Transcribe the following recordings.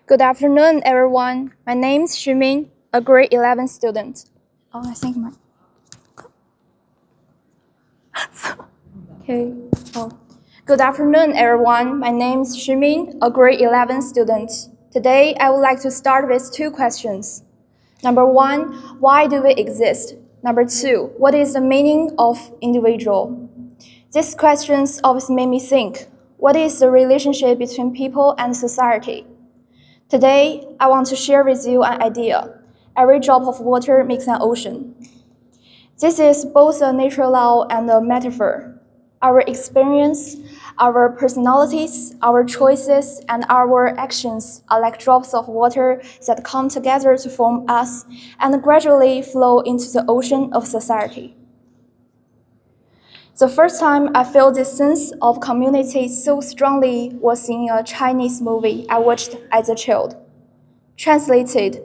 Good afternoon, everyone. My name is Shimin, a grade 11 student. I think my. Okay. Good afternoon, everyone. My name is Shimin, a grade 11 student. Today, I would like to start with two questions. Number one, why do we exist? Number two, what is the meaning of individual? These questions always make me think, what is the relationship between people and society? Today, I want to share with you an idea. Every drop of water makes an ocean. This is both a natural law and a metaphor. Our experience, our personalities, our choices, and our actions are like drops of water that come together to form us and gradually flow into the ocean of society. The first time I felt this sense of community so strongly was in a Chinese movie I watched as a child. Translated,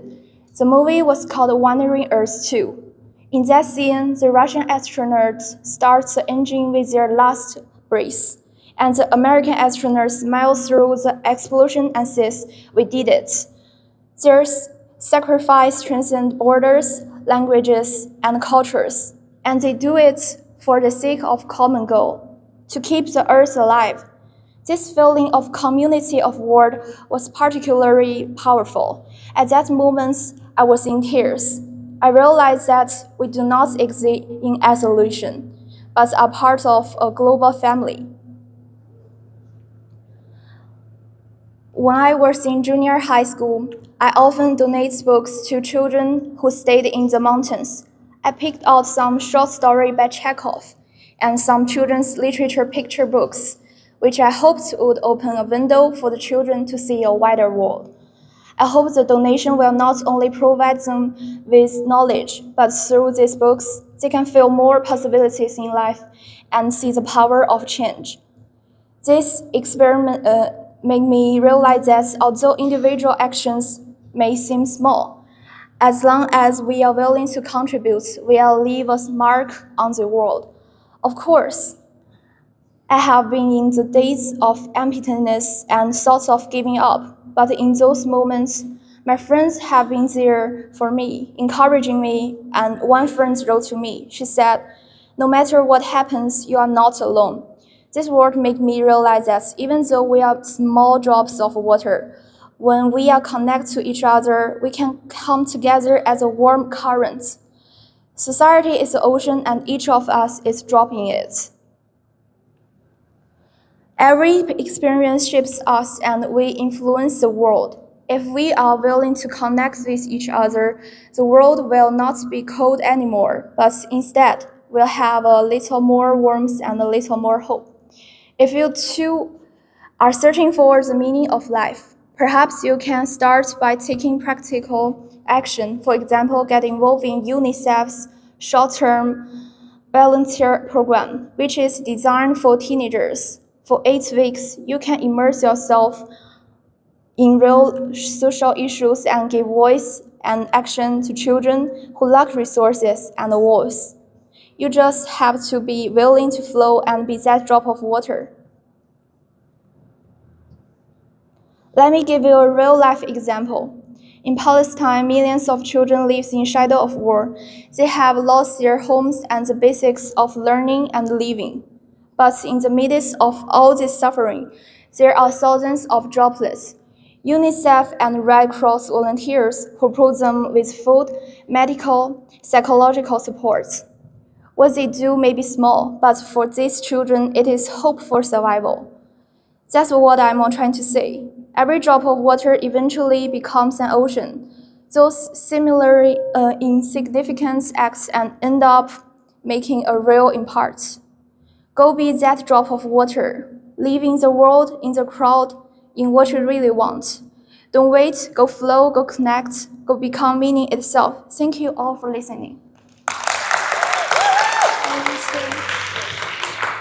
the movie was called Wandering Earth 2. In that scene, the Russian astronauts start the engine with their last breath, and the American astronauts smile through the explosion and says, "We did it." Their sacrifice transcends borders, languages, and cultures, and they do it for the sake of common goal, to keep the Earth alive. This feeling of community of world was particularly powerful. At that moment, I was in tears. I realized that we do not exist in isolation, but are part of a global family. When I was in junior high school, I often donate books to children who stayed in the mountains. I picked out some short stories by Chekhov and some children's literature picture books, which I hoped would open a window for the children to see a wider world. I hope the donation will not only provide them with knowledge, but through these books, they can feel more possibilities in life and see the power of change. This experiment made me realize that although individual actions may seem small, as long as we are willing to contribute, we will leave a mark on the world. Of course, I have been in the days of emptiness and thoughts of giving up, but in those moments, my friends have been there for me, encouraging me, and one friend wrote to me. She said, "No matter what happens, you are not alone." This word made me realize that even though we are small drops of water, when we are connected to each other, we can come together as a warm current. Society is the ocean, and each of us is dropping it. Every experience shapes us and we influence the world. If we are willing to connect with each other, the world will not be cold anymore, but instead will have a little more warmth and a little more hope. If you too are searching for the meaning of life, perhaps you can start by taking practical action. For example, get involved in UNICEF's short-term volunteer program, which is designed for teenagers. For 8 weeks, you can immerse yourself in real social issues and give voice and action to children who lack resources and a voice. You just have to be willing to flow and be that drop of water. Let me give you a real-life example. In Palestine, millions of children live in shadow of war. They have lost their homes and the basics of learning and living. But in the midst of all this suffering, there are thousands of droplets. UNICEF and Red Cross volunteers who provide them with food, medical, psychological support. What they do may be small, but for these children, it is hope for survival. That's what I'm trying to say. Every drop of water eventually becomes an ocean. Those similarly insignificant acts and end up making a real impact. Go be that drop of water. Live in the world, in the crowd, in what you really want. Don't wait, go flow, go connect, go become meaning itself. Thank you all for listening.